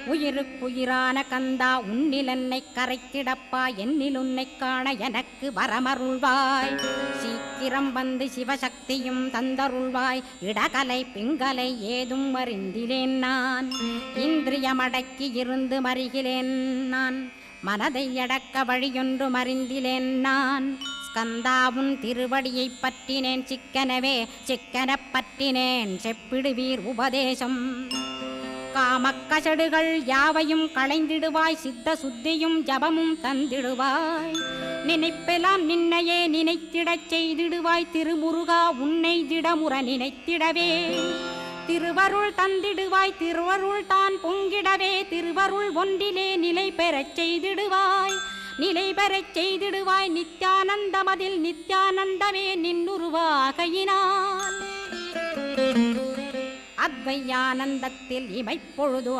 உயிருக்குயிரான கந்தா உன்னில் என்னை கரைத்திடப்பா என்னில் உன்னை காண எனக்கு வரமருள்வாய் சீக்கிரம் வந்து சிவசக்தியும் தந்தருள்வாய் இடகலை பிங்கலை ஏதும் அறிந்திலேன் நான் இந்திரியமடக்கி இருந்து மறிகிறேன் நான் மனதை அடக்க வழியொன்று மறிந்திலேன் நான் ஸ்கந்தாவும் திருவடியை பற்றினேன் சிக்கனப் பற்றினேன் செப்பிடுவீர் உபதேசம் காமக்கசடுகள் யாவையும் களைந்திடுவாய் சித்த சுத்தியும் ஜபமும் தந்திடுவாய் நினைப்பெல்லாம் நின்னையே நினைத்திடச் செய்திடுவாய் திருமுருகா உன்னை திடமுற நினைத்திடவே திருவருள் தந்திடுவாய் திருவருள் தான் பொங்கிடவே திருவருள் ஒன்றிலே நிலை பெறச் செய்திடுவாய் நிலை பெறச் செய்திடுவாய் நித்யானந்தமதில் நித்யானந்தமே நின்னுருவாகையினால் அத்வையானந்தத்தில் இமைப்பொழுது